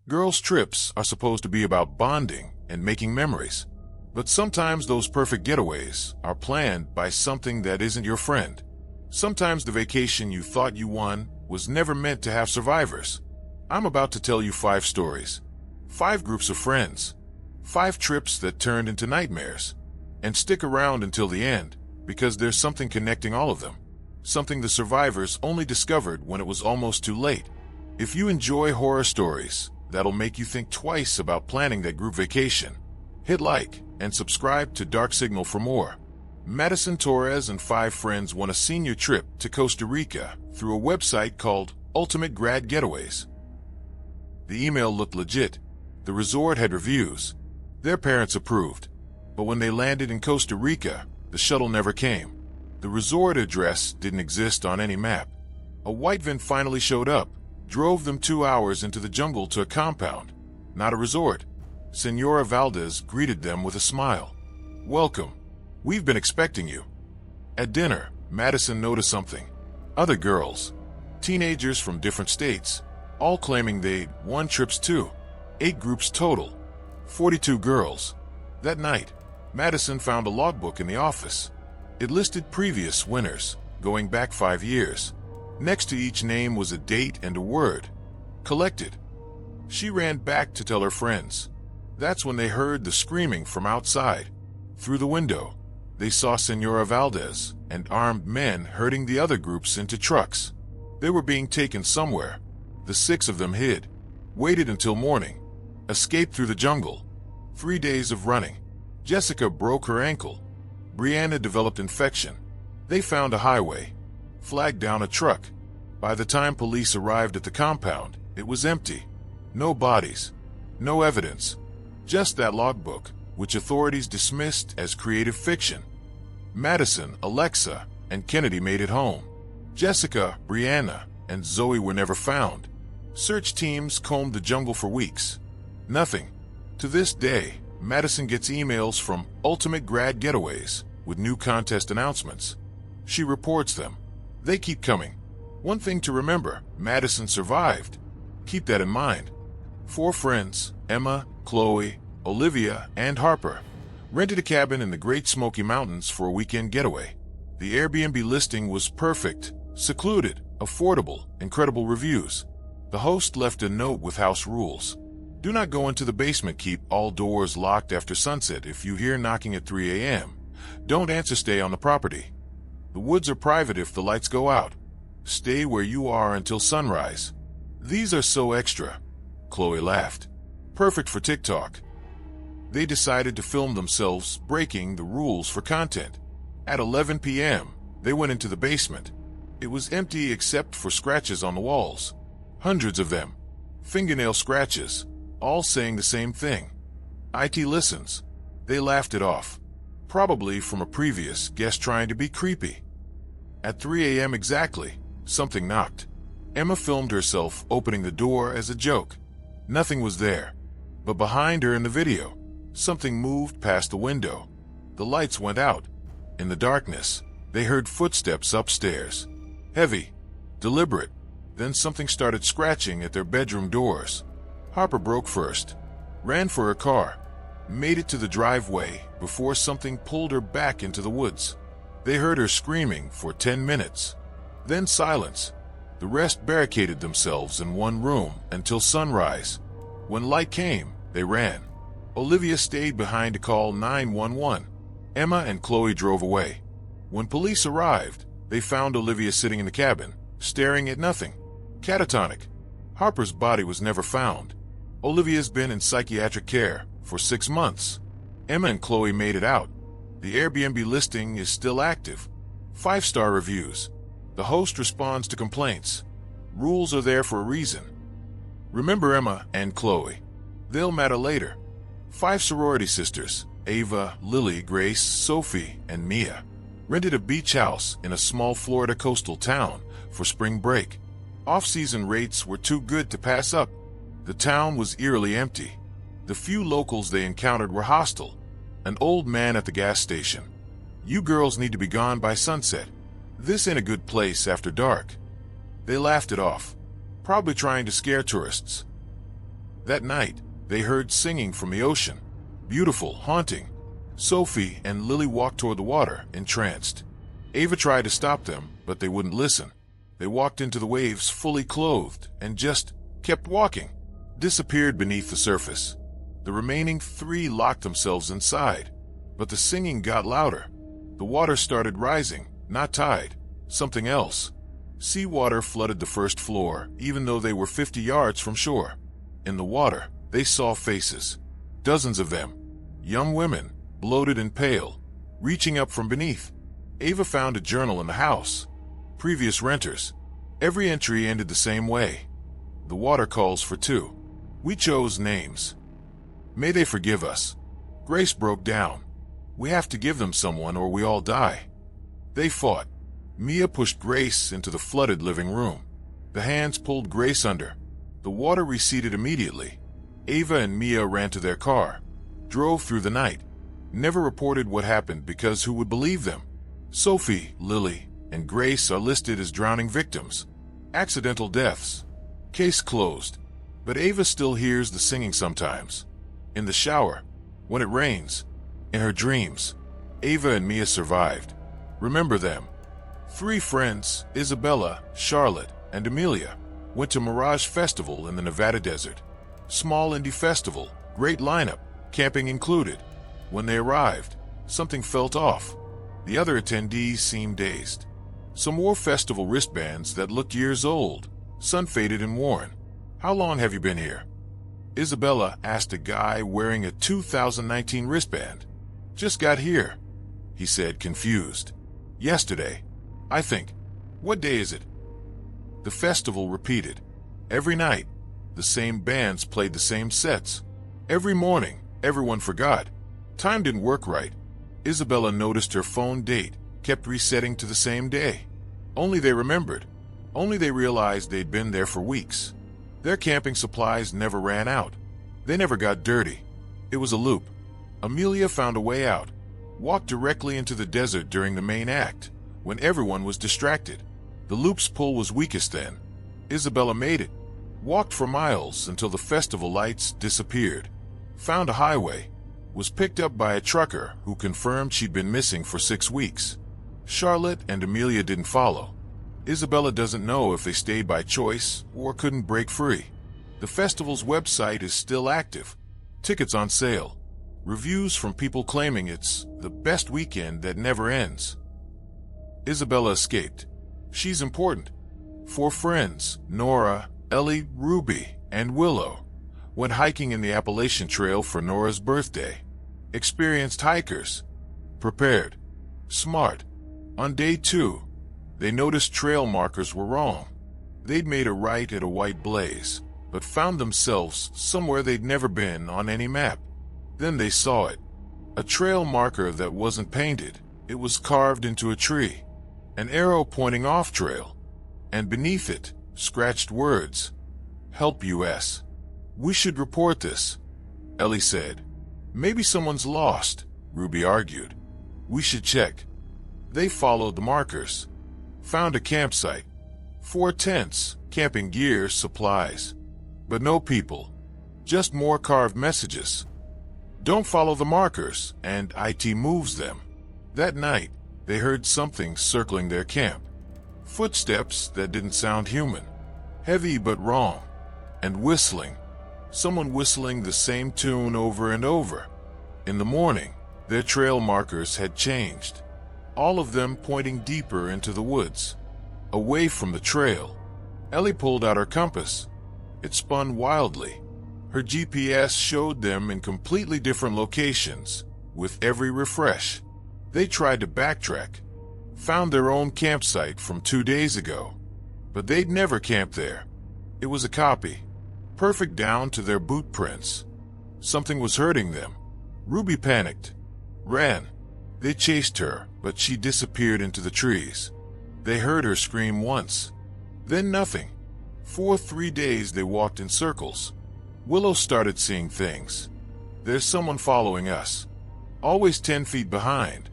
Girls' trips are supposed to be about bonding and making memories. But sometimes those perfect getaways are planned by something that isn't your friend. Sometimes the vacation you thought you won was never meant to have survivors. I'm about to tell you 5 stories. 5 groups of friends. 5 trips that turned into nightmares. And stick around until the end, because there's something connecting all of them. Something the survivors only discovered when it was almost too late. If you enjoy horror stories that'll make you think twice about planning that group vacation, hit like and subscribe to Dark Signal for more. Madison Torres and 5 friends won a senior trip to Costa Rica through a website called Ultimate Grad Getaways. The email looked legit. The resort had reviews. Their parents approved. But when they landed in Costa Rica, the shuttle never came. The resort address didn't exist on any map. A white van finally showed up, drove them 2 hours into the jungle to a compound, not a resort. Senora Valdez greeted them with a smile. "Welcome. We've been expecting you." At dinner, Madison noticed something. Other girls, teenagers from different states, all claiming they'd won trips too. 8 groups total, 42 girls. That night, Madison found a logbook in the office. It listed previous winners, going back 5 years. Next to each name was a date and a word. Collected. She ran back to tell her friends. That's when they heard the screaming from outside. Through the window, they saw Senora Valdez and armed men herding the other groups into trucks. They were being taken somewhere. The 6 of them hid, waited until morning, escaped through the jungle. 3 days of running. Jessica broke her ankle. Brianna developed infection. They found a highway, flagged down a truck. By the time police arrived at the compound, it was empty. No bodies, no evidence. Just that logbook, which authorities dismissed as creative fiction. Madison, Alexa, and Kennedy made it home. Jessica, Brianna, and Zoe were never found. Search teams combed the jungle for weeks. Nothing. To this day, Madison gets emails from Ultimate Grad Getaways with new contest announcements. She reports them. They keep coming. One thing to remember, Madison survived. Keep that in mind. 4 friends, Emma, Chloe, Olivia, and Harper, rented a cabin in the Great Smoky Mountains for a weekend getaway. The Airbnb listing was perfect, secluded, affordable, incredible reviews. The host left a note with house rules. Do not go into the basement. Keep all doors locked after sunset. If you hear knocking at 3 a.m., don't answer. Stay on the property. The woods are private if the lights go out. Stay where you are until sunrise. These are so extra. Chloe laughed. Perfect for TikTok. They decided to film themselves breaking the rules for content. At 11 p.m., they went into the basement. It was empty except for scratches on the walls. Hundreds of them. Fingernail scratches, all saying the same thing. IT listens. They laughed it off. Probably from a previous guest trying to be creepy. At 3 a.m. exactly, something knocked. Emma filmed herself opening the door as a joke. Nothing was there. But behind her in the video, something moved past the window. The lights went out. In the darkness, they heard footsteps upstairs. Heavy, deliberate. Then something started scratching at their bedroom doors. Harper broke first, ran for her car, made it to the driveway before something pulled her back into the woods. They heard her screaming for 10 minutes. Then silence. The rest barricaded themselves in one room until sunrise. When light came, they ran. Olivia stayed behind to call 911. Emma and Chloe drove away. When police arrived, they found Olivia sitting in the cabin, staring at nothing. Catatonic. Harper's body was never found. Olivia's been in psychiatric care for 6 months. Emma and Chloe made it out. The Airbnb listing is still active. 5-star reviews. The host responds to complaints. Rules are there for a reason. Remember Emma and Chloe. They'll matter later. 5 sorority sisters, Ava, Lily, Grace, Sophie, and Mia, rented a beach house in a small Florida coastal town for spring break. Off-season rates were too good to pass up. The town was eerily empty. The few locals they encountered were hostile. An old man at the gas station. You girls need to be gone by sunset. This ain't a good place after dark. They laughed it off, probably trying to scare tourists. That night, they heard singing from the ocean. Beautiful, haunting. Sophie and Lily walked toward the water, entranced. Ava tried to stop them, but they wouldn't listen. They walked into the waves fully clothed and just kept walking, disappeared beneath the surface. The remaining three locked themselves inside, but the singing got louder. The water started rising, not tide, something else. Seawater flooded the first floor, even though they were 50 yards from shore. In the water, they saw faces, dozens of them, young women, bloated and pale, reaching up from beneath. Ava found a journal in the house. Previous renters. Every entry ended the same way. The water calls for two. We chose names. May they forgive us. Grace broke down. We have to give them someone or we all die. They fought. Mia pushed Grace into the flooded living room. The hands pulled Grace under. The water receded immediately. Ava and Mia ran to their car, drove through the night, never reported what happened because who would believe them? Sophie, Lily, and Grace are listed as drowning victims. Accidental deaths. Case closed. But Ava still hears the singing sometimes. In the shower, when it rains, in her dreams. Ava and Mia survived. Remember them. 3 friends, Isabella, Charlotte, and Amelia, went to Mirage Festival in the Nevada desert. Small indie festival, great lineup, camping included. When they arrived, something felt off. The other attendees seemed dazed. Some wore festival wristbands that looked years old, sun-faded and worn. How long have you been here? Isabella asked a guy wearing a 2019 wristband. Just got here, he said, confused. Yesterday, I think. What day is it? The festival repeated. Every night, the same bands played the same sets. Every morning, everyone forgot. Time didn't work right. Isabella noticed her phone date kept resetting to the same day. Only they remembered. Only they realized they'd been there for weeks. Their camping supplies never ran out. They never got dirty. It was a loop. Amelia found a way out, walked directly into the desert during the main act, when everyone was distracted. The loop's pull was weakest then. Isabella made it, walked for miles until the festival lights disappeared, found a highway, was picked up by a trucker who confirmed she'd been missing for 6 weeks. Charlotte and Amelia didn't follow. Isabella doesn't know if they stayed by choice or couldn't break free. The festival's website is still active. Tickets on sale. Reviews from people claiming it's the best weekend that never ends. Isabella escaped. She's important. 4 friends, Nora, Ellie, Ruby, and Willow, went hiking in the Appalachian Trail for Nora's birthday. Experienced hikers. Prepared. Smart. On day 2, they noticed trail markers were wrong. They'd made a right at a white blaze, but found themselves somewhere they'd never been on any map. Then they saw it. A trail marker that wasn't painted. It was carved into a tree. An arrow pointing off trail. And beneath it, scratched words. Help US. We should report this, Ellie said. Maybe someone's lost, Ruby argued. We should check. They followed the markers. Found a campsite. 4 tents, camping gear, supplies. But no people. Just more carved messages. Don't follow the markers, and IT moves them. That night, they heard something circling their camp. Footsteps that didn't sound human. Heavy but wrong. And whistling. Someone whistling the same tune over and over. In the morning, their trail markers had changed. All of them pointing deeper into the woods. Away from the trail. Ellie pulled out her compass. It spun wildly. Her GPS showed them in completely different locations, with every refresh. They tried to backtrack. Found their own campsite from 2 days ago. But they'd never camped there. It was a copy. Perfect down to their boot prints. Something was hurting them. Ruby panicked. Ran. They chased her, but she disappeared into the trees. They heard her scream once. Then nothing. For 3 days they walked in circles. Willow started seeing things. There's someone following us. Always 10 feet behind.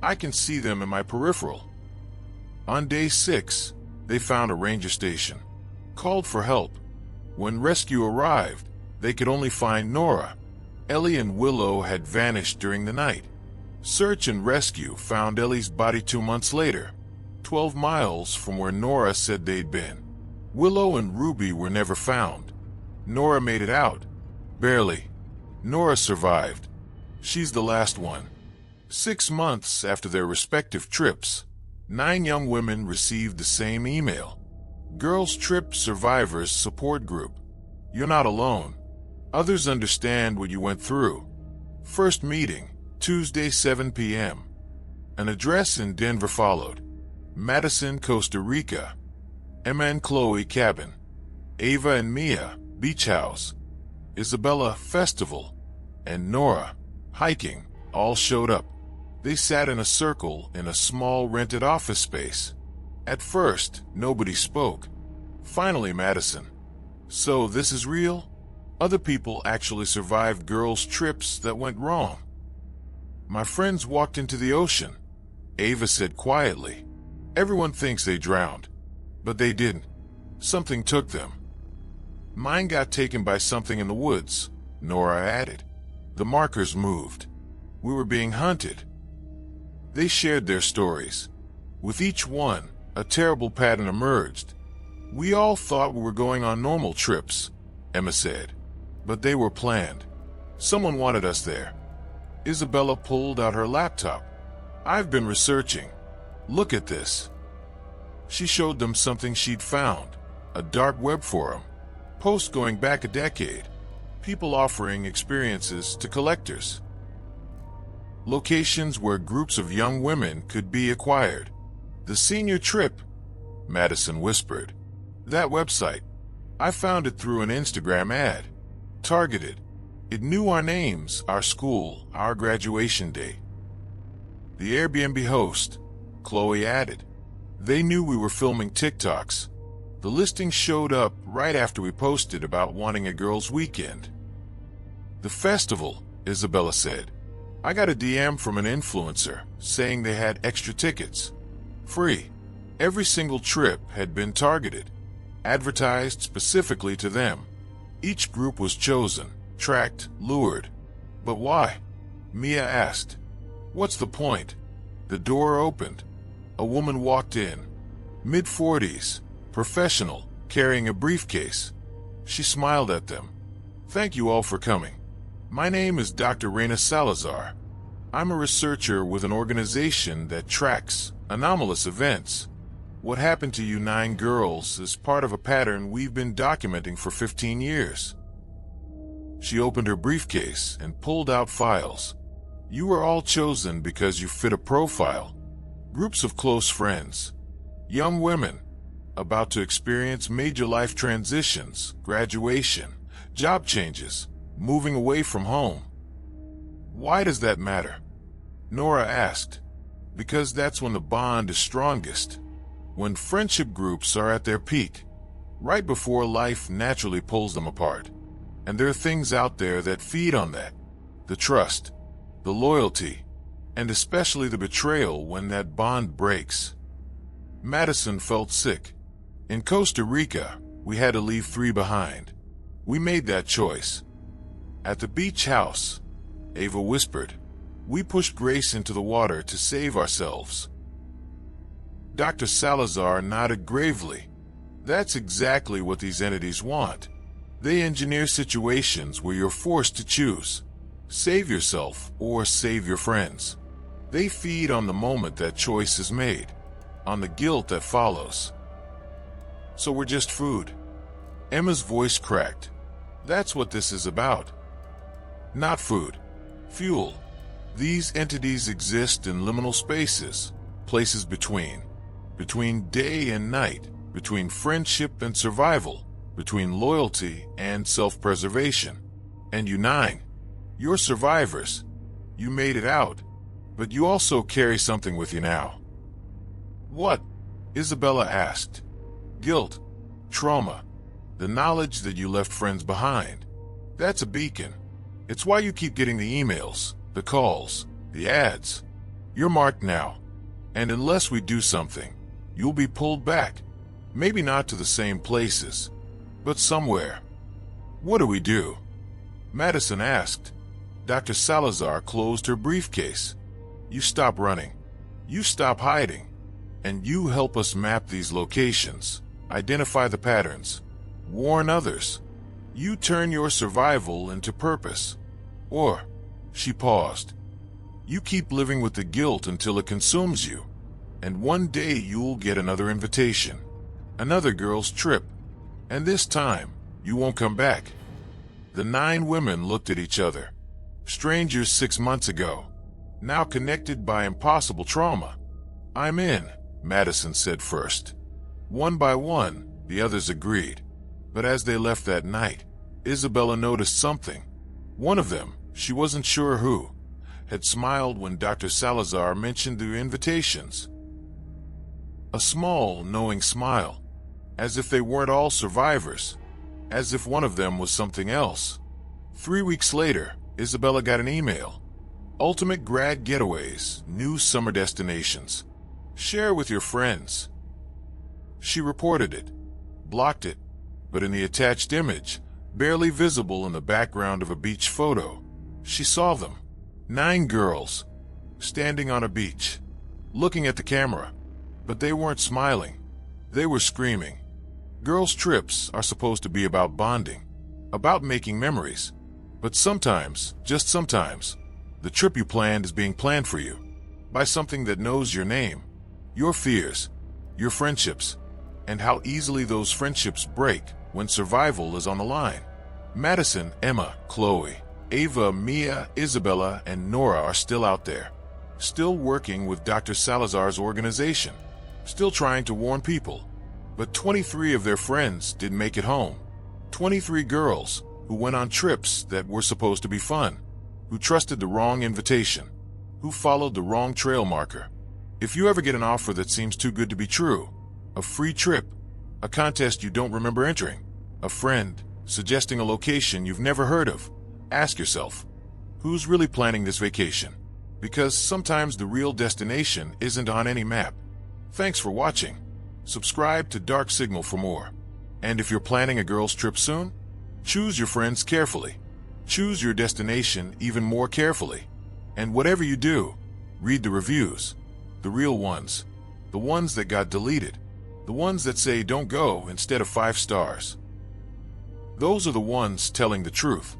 I can see them in my peripheral. On day 6, they found a ranger station. Called for help. When rescue arrived, They could only find Nora. Ellie and Willow had vanished during the night. Search and rescue found Ellie's body 2 months later, 12 miles from where Nora said they'd been. Willow and Ruby were never found. Nora made it out. Barely. Nora survived. She's the last one. 6 months after their respective trips, 9 young women received the same email. Girls Trip Survivors Support Group. You're not alone. Others understand what you went through. First meeting, Tuesday 7 p.m. An address in Denver followed. Madison, Costa Rica. Emma and Chloe cabin. Ava and Mia, beach house. Isabella, festival. And Nora, hiking, all showed up. They sat in a circle in a small rented office space. At first, nobody spoke. Finally, Madison. So this is real? Other people actually survived girls' trips that went wrong. My friends walked into the ocean. Ava said quietly. Everyone thinks they drowned, but they didn't. Something took them. Mine got taken by something in the woods, Nora added. The markers moved. We were being hunted. They shared their stories. With each one, a terrible pattern emerged. We all thought we were going on normal trips, Emma said. But they were planned. Someone wanted us there. Isabella pulled out her laptop. I've been researching. Look at this. She showed them something she'd found. A dark web forum. Post going back a decade. People offering experiences to collectors. Locations where groups of young women could be acquired. The senior trip, Madison whispered. That website. I found it through an Instagram ad. Targeted. It knew our names, our school, our graduation day. The Airbnb host, Chloe added. They knew we were filming TikToks. The listing showed up right after we posted about wanting a girls' weekend. The festival, Isabella said. I got a DM from an influencer saying they had extra tickets. Free. Every single trip had been targeted. Advertised specifically to them. Each group was chosen, tracked, lured. But why? Mia asked. What's the point? The door opened. A woman walked in. Mid-40s, professional, carrying a briefcase. She smiled at them. Thank you all for coming. My name is Dr. Reina Salazar. I'm a researcher with an organization that tracks anomalous events. What happened to you 9 girls is part of a pattern we've been documenting for 15 years. She opened her briefcase and pulled out files. You were all chosen because you fit a profile. Groups of close friends. Young women about to experience major life transitions, graduation, job changes, moving away from home. Why does that matter? Nora asked. Because that's when the bond is strongest. When friendship groups are at their peak, right before life naturally pulls them apart. And there are things out there that feed on that. The trust, the loyalty, and especially the betrayal when that bond breaks. Madison felt sick. In Costa Rica, we had to leave 3 behind. We made that choice. At the beach house, Ava whispered, we pushed Grace into the water to save ourselves. Dr. Salazar nodded gravely. That's exactly what these entities want. They engineer situations where you're forced to choose. Save yourself or save your friends. They feed on the moment that choice is made, on the guilt that follows. So we're just food. Emma's voice cracked. That's what this is about. Not food. Fuel. These entities exist in liminal spaces, places between day and night, between friendship and survival, between loyalty and self-preservation. And you 9, you're survivors. You made it out, but you also carry something with you now. What? Isabella asked. Guilt, trauma, the knowledge that you left friends behind. That's a beacon. It's why you keep getting the emails, the calls, the ads. You're marked now, and unless we do something, you'll be pulled back. Maybe not to the same places, but somewhere. What do we do? Madison asked. Dr. Salazar closed her briefcase. You stop running. You stop hiding. And you help us map these locations, identify the patterns, warn others. You turn your survival into purpose. Or, she paused, you keep living with the guilt until it consumes you. And one day you'll get another invitation, another girl's trip, and this time you won't come back. The 9 women looked at each other. Strangers 6 months ago, now connected by impossible trauma. I'm in, Madison said first. One by one, the others agreed. But as they left that night, Isabella noticed something. One of them, she wasn't sure who, had smiled when Dr. Salazar mentioned the invitations. A small, knowing smile, as if they weren't all survivors, as if one of them was something else. 3 weeks later, Isabella got an email. Ultimate grad getaways, new summer destinations. Share with your friends. She reported it, blocked it, but in the attached image, barely visible in the background of a beach photo, she saw them. 9 girls, standing on a beach, looking at the camera. But they weren't smiling. They were screaming. Girls' trips are supposed to be about bonding, about making memories. But sometimes, just sometimes, the trip you planned is being planned for you by something that knows your name, your fears, your friendships, and how easily those friendships break when survival is on the line. Madison, Emma, Chloe, Ava, Mia, Isabella, and Nora are still out there, still working with Dr. Salazar's organization, still trying to warn people. But 23 of their friends didn't make it home. 23 girls who went on trips that were supposed to be fun, who trusted the wrong invitation, who followed the wrong trail marker. If you ever get an offer that seems too good to be true, a free trip, a contest you don't remember entering, a friend suggesting a location you've never heard of, ask yourself, who's really planning this vacation? Because sometimes the real destination isn't on any map. Thanks for watching. Subscribe to Dark Signal for more. And if you're planning a girls' trip soon, choose your friends carefully. Choose your destination even more carefully. And whatever you do, read the reviews. The real ones. The ones that got deleted. The ones that say don't go instead of 5 stars. Those are the ones telling the truth.